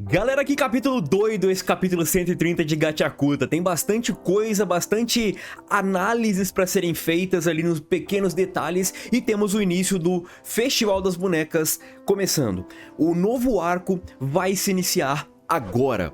Galera, que capítulo doido esse capítulo 130 de Gachakuta. Tem bastante coisa, bastante análises para serem feitas ali nos pequenos detalhes. E temos o início do Festival das Bonecas começando. O novo arco vai se iniciar agora.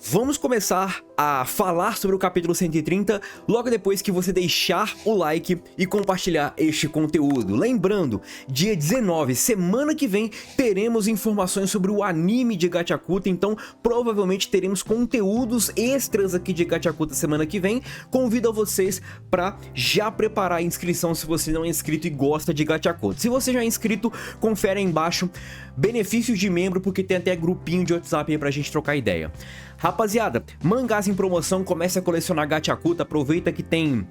Vamos começar a falar sobre o capítulo 130 logo depois que você deixar o like e compartilhar este conteúdo. Lembrando, dia 19, semana que vem, teremos informações sobre o anime de Gachakuta, então provavelmente teremos conteúdos extras aqui de Gachakuta semana que vem. Convido a vocês para já preparar a inscrição se você não é inscrito e gosta de Gachakuta. Se você já é inscrito, confere aí embaixo benefícios de membro, porque tem até grupinho de WhatsApp aí pra gente trocar ideia. Rapaziada, mangás em promoção, comece a colecionar Gachakuta, aproveita que tem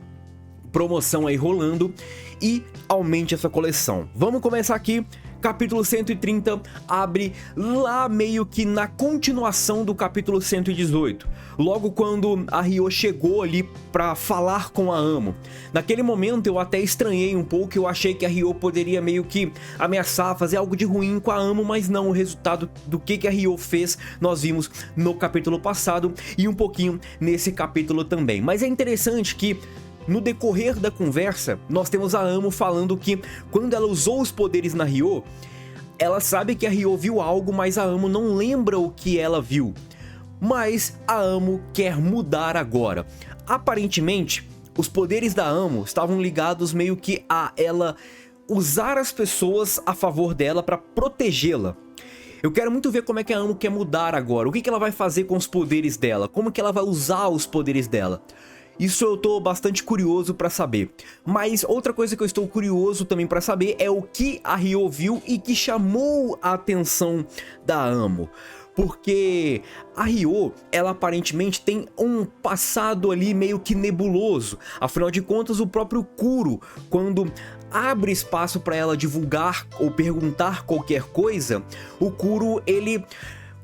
promoção aí rolando e aumente essa coleção. Vamos começar aqui. Capítulo 130 abre lá meio que na continuação do capítulo 118. Logo quando a Ryo chegou ali pra falar com a Amo. Naquele momento eu até estranhei um pouco, eu achei que a Ryo poderia meio que ameaçar, fazer algo de ruim com a Amo, mas não, o resultado do que a Ryo fez nós vimos no capítulo passado e um pouquinho nesse capítulo também. Mas é interessante que no decorrer da conversa, nós temos a Amo falando que quando ela usou os poderes na Ryo, ela sabe que a Ryo viu algo, mas a Amo não lembra o que ela viu. Mas a Amo quer mudar agora. Aparentemente, os poderes da Amo estavam ligados meio que a ela usar as pessoas a favor dela para protegê-la. Eu quero muito ver como é que a Amo quer mudar agora. O que ela vai fazer com os poderes dela? Como que ela vai usar os poderes dela? Isso eu tô bastante curioso pra saber. Mas outra coisa que eu estou curioso também pra saber é o que a Ryo viu e que chamou a atenção da Amo. Porque a Ryo, ela aparentemente tem um passado ali meio que nebuloso. Afinal de contas, o próprio Kuro, quando abre espaço pra ela divulgar ou perguntar qualquer coisa, o Kuro, ele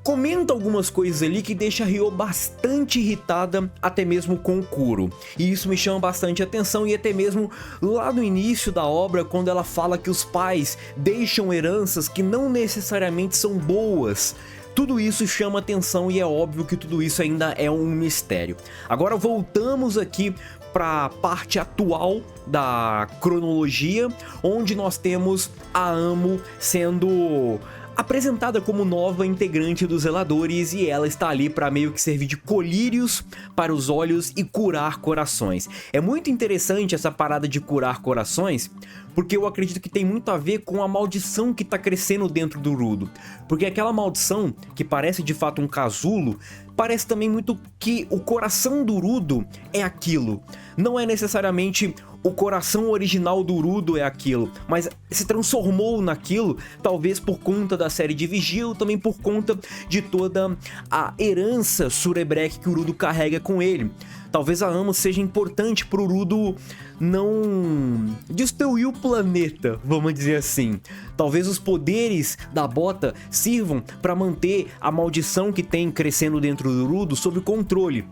comenta algumas coisas ali que deixa a Ryo bastante irritada, até mesmo com o Kuro. E isso me chama bastante atenção, e até mesmo lá no início da obra, quando ela fala que os pais deixam heranças que não necessariamente são boas. Tudo isso chama atenção e é óbvio que tudo isso ainda é um mistério. Agora voltamos aqui para a parte atual da cronologia, onde nós temos a Amo sendo apresentada como nova integrante dos Zeladores, e ela está ali para meio que servir de colírios para os olhos e curar corações. É muito interessante essa parada de curar corações, porque eu acredito que tem muito a ver com a maldição que está crescendo dentro do Rudo. Porque aquela maldição, que parece de fato um casulo, parece também muito que o coração do Rudo é aquilo. Não é necessariamente o coração original do Rudo é aquilo, mas se transformou naquilo, talvez por conta da série de Vigia, ou também por conta de toda a herança Surebrek que o Rudo carrega com ele. Talvez a Amo seja importante pro Rudo não destruir o planeta, vamos dizer assim. Talvez os poderes da bota sirvam para manter a maldição que tem crescendo dentro do Rudo sob controle.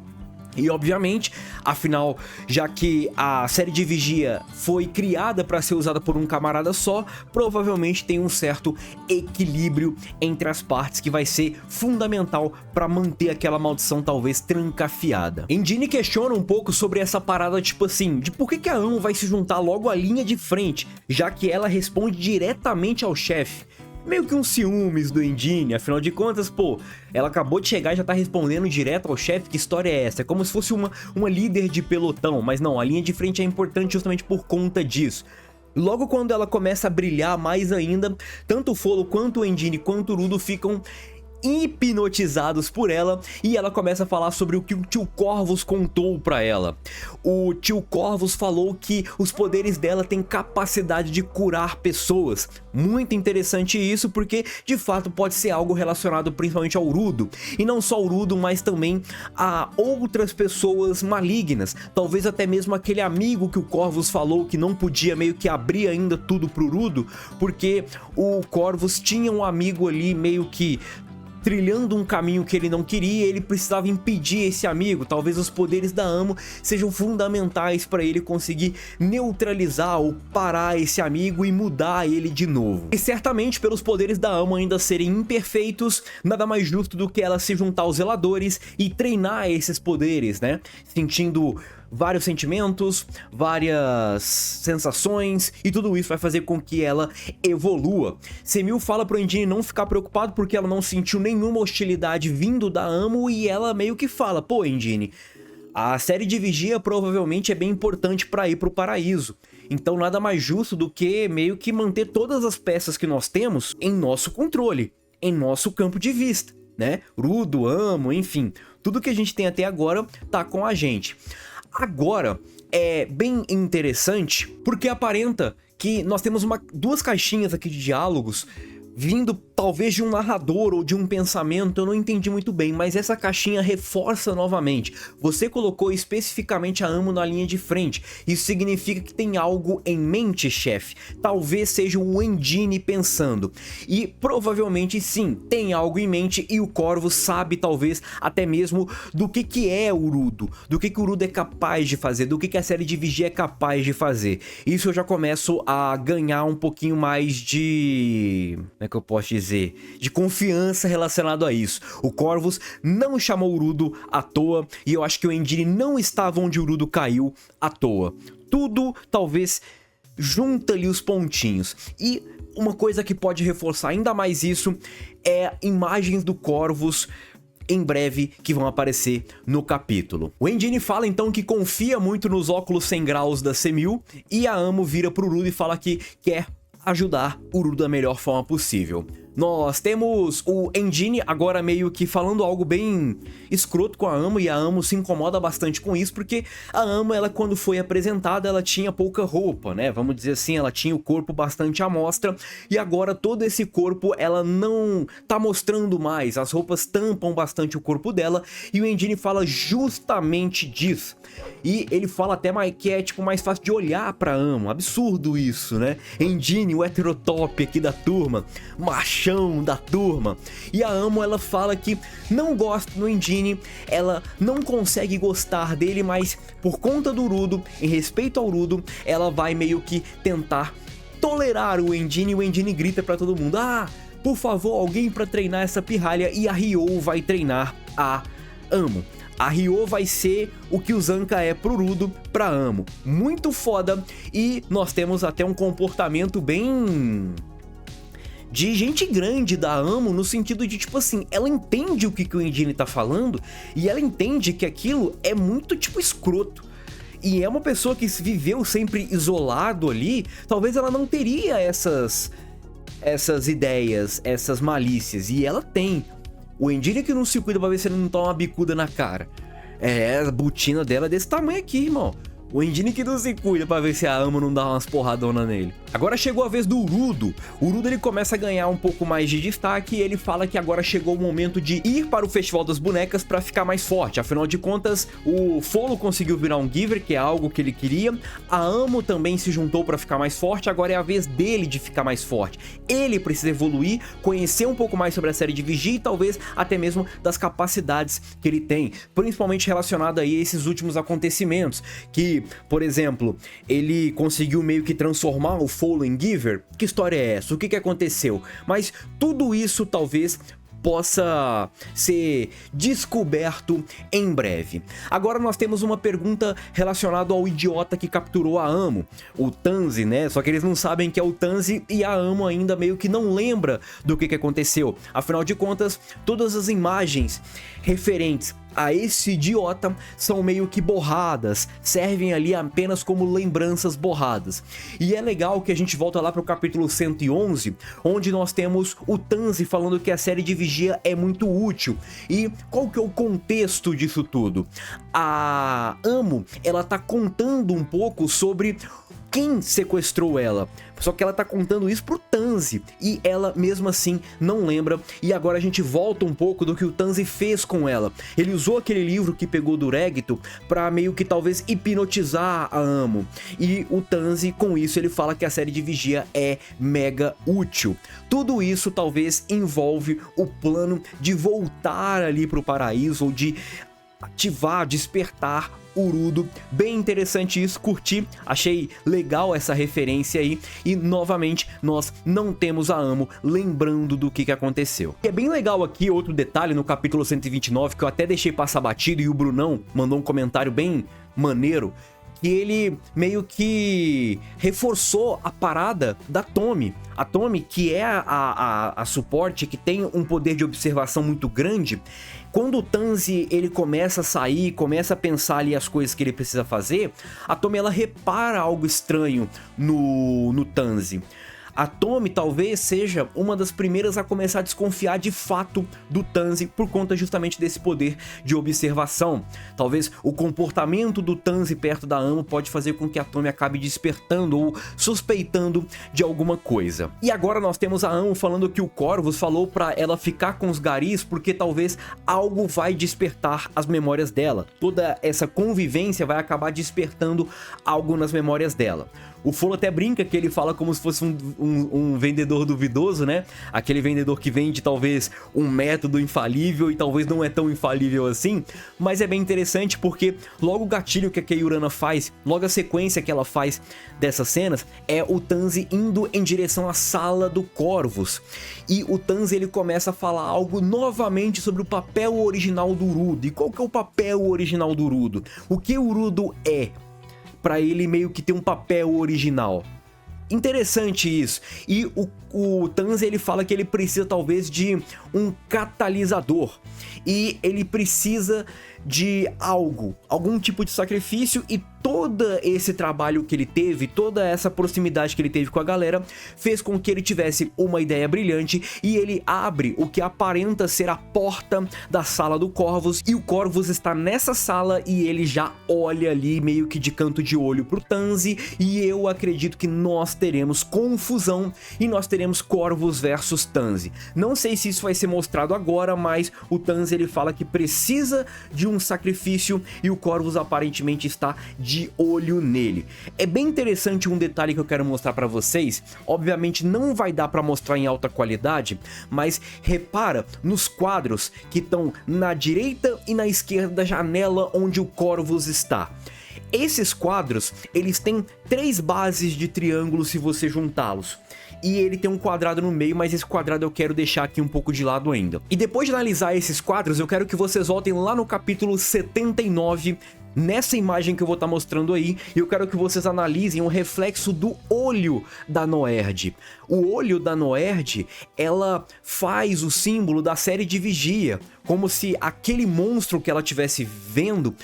E obviamente, afinal, já que a série de Vigia foi criada para ser usada por um camarada só, provavelmente tem um certo equilíbrio entre as partes que vai ser fundamental para manter aquela maldição talvez trancafiada. Endine questiona um pouco sobre essa parada, tipo assim, de por que a Amo vai se juntar logo à linha de frente, já que ela responde diretamente ao chefe. Meio que um ciúmes do Endine, afinal de contas, pô, ela acabou de chegar e já tá respondendo direto ao chefe, que história é essa? É como se fosse uma líder de pelotão, mas não, a linha de frente é importante justamente por conta disso. Logo quando ela começa a brilhar mais ainda, tanto o Follow quanto o Endine quanto o Rudo ficam hipnotizados por ela, e ela começa a falar sobre o que o tio Corvus contou pra ela. O tio Corvus falou que os poderes dela têm capacidade de curar pessoas. Muito interessante isso, porque de fato pode ser algo relacionado principalmente ao Rudo, e não só ao Rudo, mas também a outras pessoas malignas. Talvez até mesmo aquele amigo que o Corvus falou que não podia meio que abrir ainda tudo pro Rudo, porque o Corvus tinha um amigo ali meio que trilhando um caminho que ele não queria, ele precisava impedir esse amigo. Talvez os poderes da Amo sejam fundamentais para ele conseguir neutralizar ou parar esse amigo e mudar ele de novo. E certamente, pelos poderes da Amo ainda serem imperfeitos, nada mais justo do que ela se juntar aos zeladores e treinar esses poderes, né? Sentindo vários sentimentos, várias sensações, e tudo isso vai fazer com que ela evolua. Semil fala pro Engine não ficar preocupado porque ela não sentiu nenhuma hostilidade vindo da Amo, e ela meio que fala: pô, Engine, a série de Vigia provavelmente é bem importante para ir pro paraíso. Então nada mais justo do que meio que manter todas as peças que nós temos em nosso controle, em nosso campo de vista, né? Rudo, Amo, enfim, tudo que a gente tem até agora tá com a gente. Agora, é bem interessante porque aparenta que nós temos duas caixinhas aqui de diálogos vindo talvez de um narrador ou de um pensamento, eu não entendi muito bem, mas essa caixinha reforça novamente. Você colocou especificamente a Amo na linha de frente, isso significa que tem algo em mente, chefe. Talvez seja o Engine pensando, e provavelmente sim, tem algo em mente, e o Corvus sabe talvez até mesmo do que é o Rudo, do que o Rudo é capaz de fazer, do que a série de Vigia é capaz de fazer. Isso eu já começo a ganhar um pouquinho mais de... como é que eu posso dizer? De confiança relacionado a isso. O Corvus não chamou o Rudo à toa, e eu acho que o Engine não estava onde o Rudo caiu à toa. Tudo talvez junta ali os pontinhos. E uma coisa que pode reforçar ainda mais isso é imagens do Corvus em breve que vão aparecer no capítulo. O Engine fala então que confia muito nos óculos 100 graus da Semil, e a Amo vira pro Rudo e fala que quer ajudar o Rudo da melhor forma possível. Nós temos o Engine agora meio que falando algo bem escroto com a Amo, e a Amo se incomoda bastante com isso, porque a Amo, ela quando foi apresentada, ela tinha pouca roupa, né? Vamos dizer assim, ela tinha o corpo bastante à mostra, e agora todo esse corpo ela não tá mostrando mais, as roupas tampam bastante o corpo dela, e o Engine fala justamente disso. E ele fala até mais que é tipo mais fácil de olhar pra Amo, absurdo isso, né? Engine, o heterotop aqui da turma, machão da turma. E a Amo, ela fala que não gosta do Engine, ela não consegue gostar dele, mas por conta do Rudo, em respeito ao Rudo, ela vai meio que tentar tolerar o Engine, e o Engine grita pra todo mundo: ah, por favor, alguém pra treinar essa pirralha, e a Ryo vai treinar a Amo. A Ryo vai ser o que o Zanka é pro Rudo, pra Amo. Muito foda, e nós temos até um comportamento bem... de gente grande da Amo, no sentido de, tipo assim, ela entende o que o Engine tá falando, e ela entende que aquilo é muito, tipo, escroto. E é uma pessoa que viveu sempre isolado ali, talvez ela não teria essas ideias, essas malícias, e ela tem. O Engine que não se cuida pra ver se ele não toma uma bicuda na cara. É, a botina dela é desse tamanho aqui, irmão. O Engine que não se cuida pra ver se a Amo não dá umas porradonas nele. Agora chegou a vez do Rudo. O Rudo, ele começa a ganhar um pouco mais de destaque, e ele fala que agora chegou o momento de ir para o Festival das Bonecas pra ficar mais forte. Afinal de contas, o Follow conseguiu virar um Giver, que é algo que ele queria. A Amo também se juntou pra ficar mais forte, agora é a vez dele de ficar mais forte. Ele precisa evoluir, conhecer um pouco mais sobre a série de Vigia, e talvez até mesmo das capacidades que ele tem, principalmente relacionado aí a esses últimos acontecimentos, que, por exemplo, ele conseguiu meio que transformar o Follow em Giver. Que história é essa? O que aconteceu? Mas tudo isso talvez possa ser descoberto em breve. Agora nós temos uma pergunta relacionada ao idiota que capturou a Amo, o Tanzi, né? Só que eles não sabem que é o Tanzi, e a Amo ainda meio que não lembra do que aconteceu. Afinal de contas, todas as imagens referentes a esse idiota são meio que borradas, servem ali apenas como lembranças borradas. E é legal que a gente volta lá para o capítulo 111, onde nós temos o Tanzi falando que a série de Vigia é muito útil. E qual que é o contexto disso tudo? A Amo, ela tá contando um pouco sobre quem sequestrou ela. Só que ela tá contando isso pro Tanzi, e ela mesmo assim não lembra. E agora a gente volta um pouco do que o Tanzi fez com ela. Ele usou aquele livro que pegou do Regito pra meio que talvez hipnotizar a Amo. E o Tanzi, com isso, ele fala que a série de vigia é mega útil. Tudo isso talvez envolve o plano de voltar ali pro paraíso, ou de ativar, despertar Urudo. Bem interessante isso, curti, achei legal essa referência aí. E novamente nós não temos a Amo lembrando do que aconteceu. E é bem legal aqui outro detalhe no capítulo 129 que eu até deixei passar batido, e o Brunão mandou um comentário bem maneiro, que ele meio que reforçou a parada da Tomi. A Tomi, que é a suporte, que tem um poder de observação muito grande. Quando o Tanzi ele começa a sair, começa a pensar ali as coisas que ele precisa fazer, a Tomi ela repara algo estranho no Tanzi. A Tomi talvez seja uma das primeiras a começar a desconfiar de fato do Tanzi por conta justamente desse poder de observação. Talvez o comportamento do Tanzi perto da Amo pode fazer com que a Tomi acabe despertando ou suspeitando de alguma coisa. E agora nós temos a Amo falando que o Corvus falou pra ela ficar com os garis porque talvez algo vai despertar as memórias dela. Toda essa convivência vai acabar despertando algo nas memórias dela. O Folo até brinca que ele fala como se fosse um vendedor duvidoso, né? Aquele vendedor que vende talvez um método infalível e talvez não é tão infalível assim. Mas é bem interessante porque logo o gatilho que a Keiurana faz, logo a sequência que ela faz dessas cenas, é o Tanzi indo em direção à sala do Corvus. E o Tanzi ele começa a falar algo novamente sobre o papel original do Urudo. E qual que é o papel original do Urudo? O que o Urudo é? Pra ele meio que ter um papel original. Interessante isso. E o Tanzi ele fala que ele precisa talvez de um catalisador. E ele precisa de algum tipo de sacrifício, e todo esse trabalho que ele teve, toda essa proximidade que ele teve com a galera, fez com que ele tivesse uma ideia brilhante, e ele abre o que aparenta ser a porta da sala do Corvus, e o Corvus está nessa sala e ele já olha ali meio que de canto de olho pro Tanzi, e eu acredito que nós teremos confusão e nós teremos Corvus versus Tanzi. Não sei se isso vai ser mostrado agora, mas o Tanzi ele fala que precisa de um sacrifício e o Corvus aparentemente está de olho nele. É bem interessante um detalhe que eu quero mostrar para vocês. Obviamente não vai dar para mostrar em alta qualidade, mas repara nos quadros que estão na direita e na esquerda da janela onde o Corvus está. Esses quadros, eles têm 3 bases de triângulo se você juntá-los. E ele tem um quadrado no meio, mas esse quadrado eu quero deixar aqui um pouco de lado ainda. E depois de analisar esses quadros, eu quero que vocês voltem lá no capítulo 79, nessa imagem que eu vou estar mostrando aí, e eu quero que vocês analisem o reflexo do olho da Noerd. O olho da Noerd, ela faz o símbolo da série de vigia, como se aquele monstro que ela estivesse vendo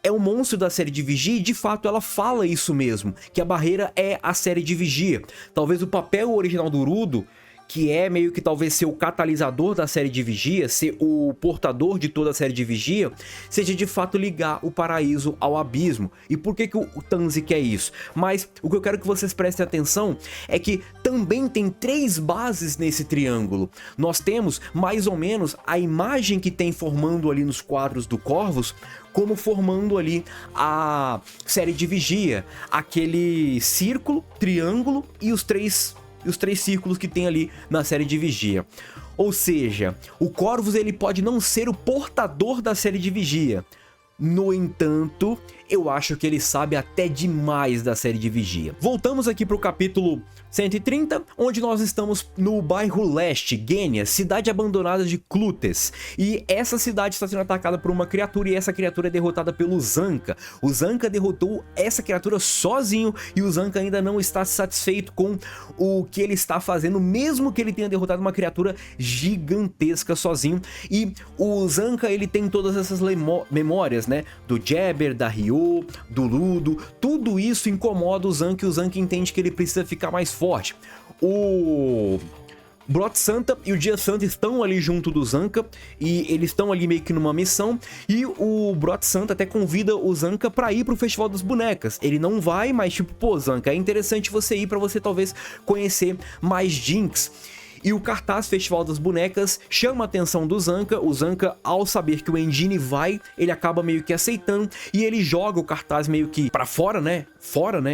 é o monstro da série de vigia, e de fato ela fala isso mesmo, que a barreira é a série de vigia. Talvez o papel original do Urudo, que é meio que talvez ser o catalisador da série de vigia, ser o portador de toda a série de vigia, seja de fato ligar o paraíso ao abismo. E por que o Tanzi quer isso? Mas o que eu quero que vocês prestem atenção é que também tem 3 bases nesse triângulo. Nós temos mais ou menos a imagem que tem formando ali nos quadros do Corvus, como formando ali a série de vigia, aquele círculo, triângulo e os três círculos que tem ali na série de vigia. Ou seja, o Corvus ele pode não ser o portador da série de vigia. No entanto, eu acho que ele sabe até demais da série de vigia. Voltamos aqui para o capítulo 130, onde nós estamos no bairro leste, Gênia, cidade abandonada de Clutes. E essa cidade está sendo atacada por uma criatura, e essa criatura é derrotada pelo Zanka. O Zanka derrotou essa criatura sozinho, e o Zanka ainda não está satisfeito com o que ele está fazendo, mesmo que ele tenha derrotado uma criatura gigantesca sozinho. E o Zanka, ele tem todas essas memórias, né, do Jabber, da Ryo, do Ludo. Tudo isso incomoda o Zanka, e o Zanka entende que ele precisa ficar mais forte. O Brot Santa e o Dia Santa estão ali junto do Zanca e eles estão ali meio que numa missão e o Brot Santa até convida o Zanca pra ir pro Festival das Bonecas. Ele não vai, mas tipo, pô, Zanca, é interessante você ir pra você talvez conhecer mais Jinx. E o cartaz Festival das Bonecas chama a atenção do Zanca. O Zanca, ao saber que o Engine vai, ele acaba meio que aceitando e ele joga o cartaz meio que pra fora, né?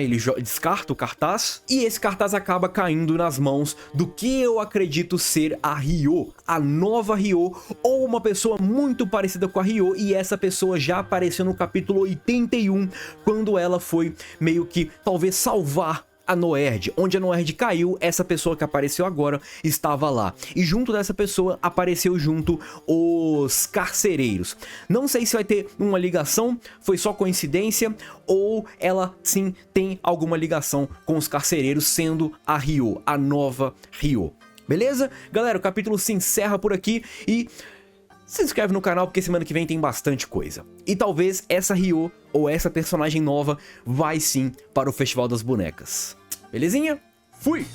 Ele descarta o cartaz e esse cartaz acaba caindo nas mãos do que eu acredito ser a Ryo, a nova Ryo, ou uma pessoa muito parecida com a Ryo, e essa pessoa já apareceu no capítulo 81, quando ela foi meio que talvez salvar a Noerd. Onde a Noerd caiu, essa pessoa que apareceu agora estava lá. E junto dessa pessoa apareceu junto os carcereiros. Não sei se vai ter uma ligação, foi só coincidência, ou ela sim tem alguma ligação com os carcereiros, sendo a Ryo, a nova Ryo. Beleza? Galera, o capítulo se encerra por aqui e se inscreve no canal porque semana que vem tem bastante coisa. E talvez essa Ryo ou essa personagem nova vai sim para o Festival das Bonecas. Belezinha? Fui!